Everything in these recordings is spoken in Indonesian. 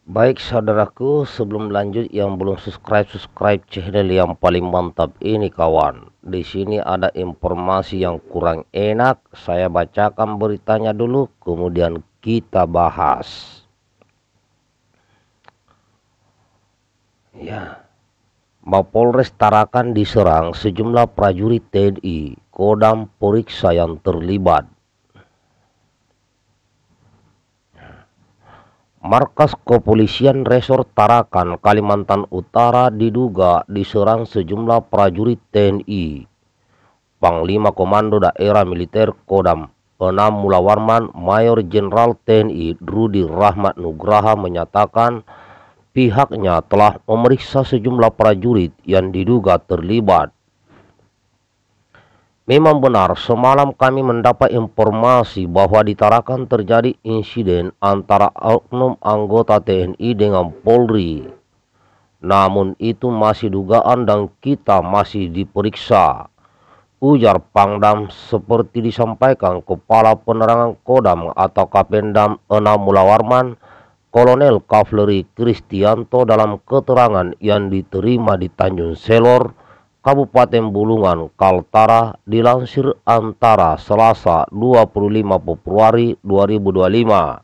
Baik saudaraku, sebelum lanjut yang belum subscribe channel yang paling mantap ini kawan. Di sini ada informasi yang kurang enak. Saya bacakan beritanya dulu, kemudian kita bahas. Ya, Mapolres Tarakan diserang sejumlah prajurit TNI. Kodam periksa yang terlibat. Markas Kepolisian Resor Tarakan, Kalimantan Utara diduga diserang sejumlah prajurit TNI. Panglima Komando Daerah Militer Kodam 6 Mula Warman, Mayor Jenderal TNI Rudi Rahmat Nugraha menyatakan pihaknya telah memeriksa sejumlah prajurit yang diduga terlibat. Memang benar, semalam kami mendapat informasi bahwa di Tarakan terjadi insiden antara oknum anggota TNI dengan Polri. Namun itu masih dugaan dan kita masih diperiksa, ujar Pangdam seperti disampaikan Kepala Penerangan Kodam atau Kapendam 6 Mula Warman, Kolonel Kavaleri Kristianto dalam keterangan yang diterima di Tanjung Selor, Kabupaten Bulungan, Kaltara, dilansir Antara Selasa 25 Februari 2025.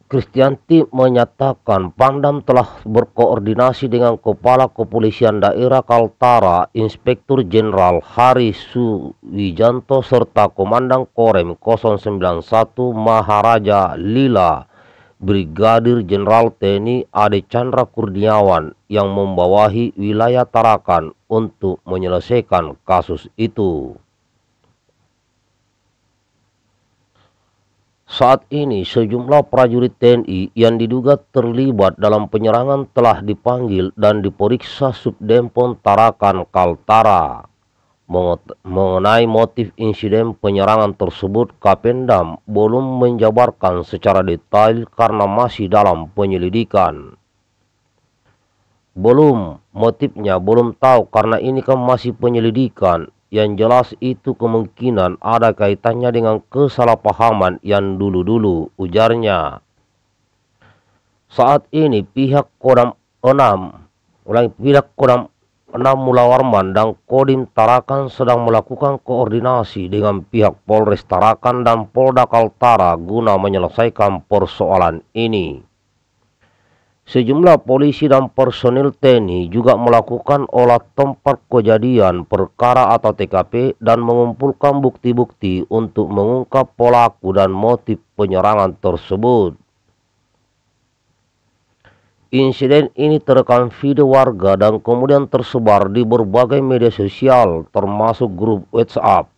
Kristianti menyatakan Pangdam telah berkoordinasi dengan Kepala Kepolisian Daerah Kaltara, Inspektur Jenderal Hari Suwijanto serta Komandan Korem 091 Maharaja Lila, Brigadir Jenderal TNI Ade Chandra Kurniawan yang membawahi wilayah Tarakan untuk menyelesaikan kasus itu. Saat ini sejumlah prajurit TNI yang diduga terlibat dalam penyerangan telah dipanggil dan diperiksa Subdempon Tarakan Kaltara. Mengenai motif insiden penyerangan tersebut, Kapendam belum menjabarkan secara detail karena masih dalam penyelidikan. Motifnya belum tahu karena ini kan masih penyelidikan. Yang jelas itu kemungkinan ada kaitannya dengan kesalahpahaman yang dulu-dulu, ujarnya. Saat ini pihak Kodam 6 Mula Warman dan Kodim Tarakan sedang melakukan koordinasi dengan pihak Polres Tarakan dan Polda Kaltara guna menyelesaikan persoalan ini. Sejumlah polisi dan personil TNI juga melakukan olah tempat kejadian perkara atau TKP dan mengumpulkan bukti-bukti untuk mengungkap pelaku dan motif penyerangan tersebut. Insiden ini terekam video warga dan kemudian tersebar di berbagai media sosial termasuk grup WhatsApp.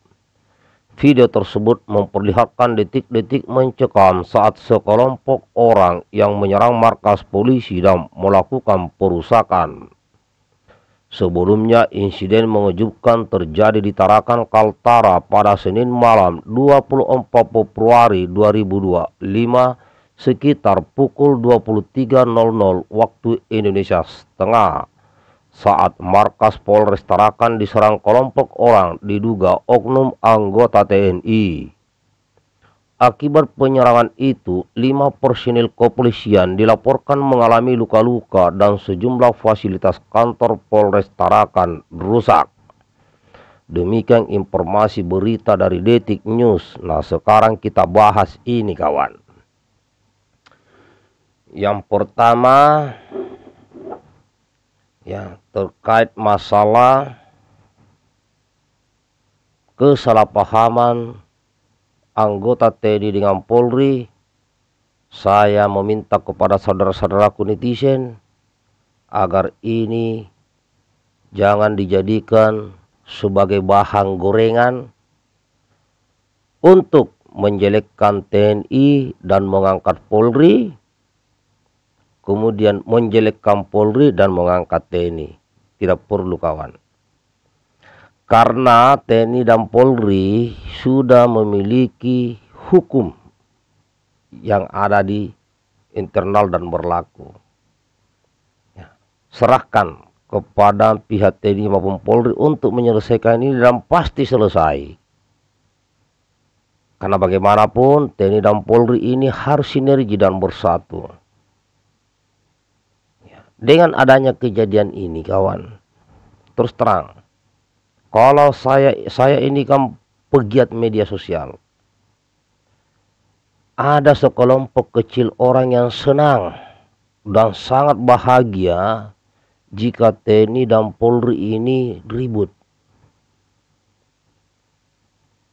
Video tersebut memperlihatkan detik-detik mencekam saat sekelompok orang yang menyerang markas polisi dan melakukan perusakan. Sebelumnya, insiden mengejutkan terjadi di Tarakan Kaltara pada Senin malam 24 Februari 2025 sekitar pukul 23.00 waktu Indonesia Tengah. Saat markas Polres Tarakan diserang kelompok orang diduga oknum anggota TNI. Akibat penyerangan itu, 5 personil kepolisian dilaporkan mengalami luka-luka dan sejumlah fasilitas kantor Polres Tarakan rusak. Demikian informasi berita dari Detik News. Nah, sekarang kita bahas ini kawan. Yang pertama, terkait masalah kesalahpahaman anggota TNI dengan Polri, saya meminta kepada saudara-saudaraku netizen agar ini jangan dijadikan sebagai bahan gorengan untuk menjelekkan TNI dan mengangkat Polri, kemudian menjelekkan Polri dan mengangkat TNI. Tidak perlu kawan. Karena TNI dan Polri sudah memiliki hukum yang ada di internal dan berlaku. Serahkan kepada pihak TNI maupun Polri untuk menyelesaikan ini dan pasti selesai. Karena bagaimanapun TNI dan Polri ini harus sinergi dan bersatu. Dengan adanya kejadian ini kawan, terus terang, kalau saya ini kan pegiat media sosial. Ada sekelompok kecil orang yang senang dan sangat bahagia jika TNI dan Polri ini ribut.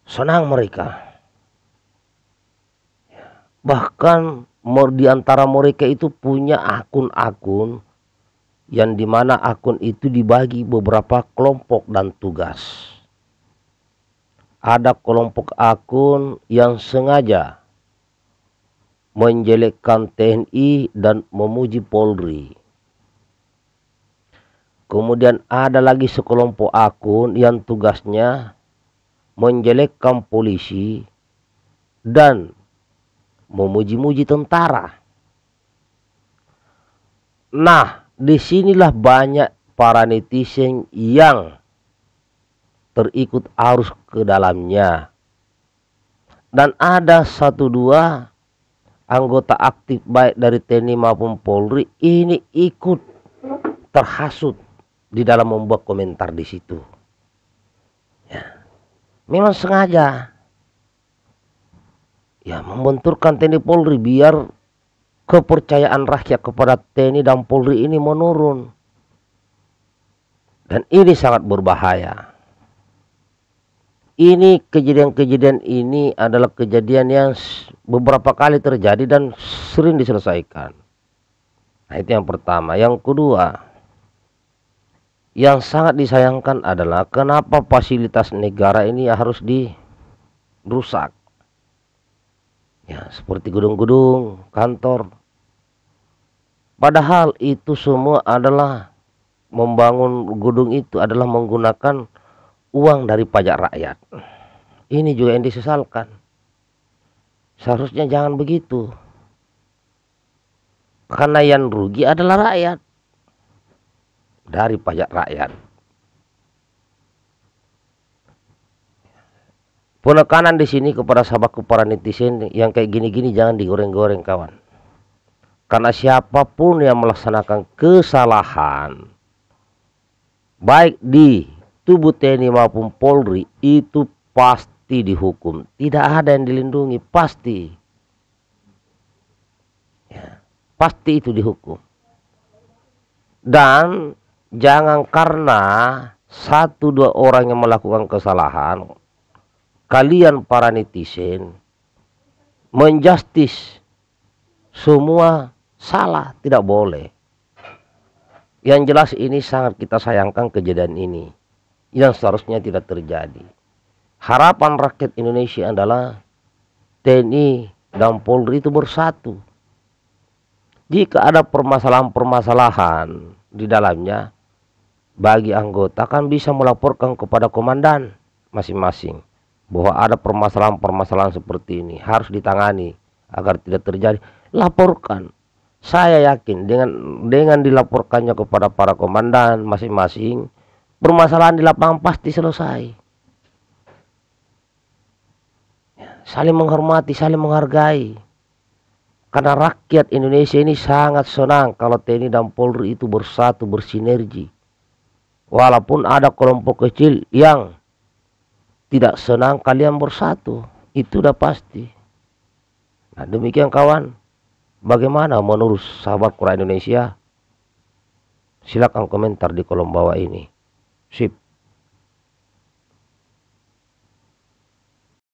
Senang mereka. Bahkan di antara mereka itu punya akun-akun yang dimana akun itu dibagi beberapa kelompok dan tugas. Ada kelompok akun yang sengaja menjelekkan TNI dan memuji Polri. Kemudian ada lagi sekelompok akun yang tugasnya menjelekkan polisi dan memuji-muji tentara. Nah, disinilah banyak para netizen yang terikut arus ke dalamnya. Dan ada 1-2 anggota aktif baik dari TNI maupun Polri ini ikut terhasut di dalam membuat komentar di situ. Ya, memang sengaja. Ya, membenturkan TNI Polri biar kepercayaan rakyat kepada TNI dan Polri ini menurun. Dan ini sangat berbahaya. Ini kejadian-kejadian ini adalah kejadian yang beberapa kali terjadi dan sering diselesaikan. Nah, itu yang pertama. Yang kedua, yang sangat disayangkan adalah kenapa fasilitas negara ini harus dirusak. Ya, seperti gedung-gedung, kantor. Padahal itu semua adalah membangun gedung itu adalah menggunakan uang dari pajak rakyat. Ini juga yang disesalkan. Seharusnya jangan begitu. Karena yang rugi adalah rakyat dari pajak rakyat. Penekanan di sini kepada sahabatku para netizen yang kayak gini-gini jangan digoreng-goreng kawan. Karena siapapun yang melaksanakan kesalahan baik di tubuh TNI maupun Polri itu pasti dihukum. Tidak ada yang dilindungi, pasti. Ya, pasti itu dihukum. Dan jangan karena 1-2 orang yang melakukan kesalahan kalian para netizen menjustis semua salah, tidak boleh. Yang jelas ini sangat kita sayangkan kejadian ini yang seharusnya tidak terjadi. Harapan rakyat Indonesia adalah TNI dan Polri itu bersatu. Jika ada permasalahan-permasalahan di dalamnya, bagi anggota kan bisa melaporkan kepada komandan masing-masing bahwa ada permasalahan-permasalahan seperti ini harus ditangani agar tidak terjadi. Laporkan. Saya yakin dengan dilaporkannya kepada para komandan masing-masing, permasalahan di lapangan pasti selesai. Saling menghormati, saling menghargai. Karena rakyat Indonesia ini sangat senang kalau TNI dan Polri itu bersatu, bersinergi. Walaupun ada kelompok kecil yang tidak senang kalian bersatu, itu udah pasti. Nah, demikian kawan, bagaimana menurut sahabat Quran Indonesia? Silakan komentar di kolom bawah ini. Sip.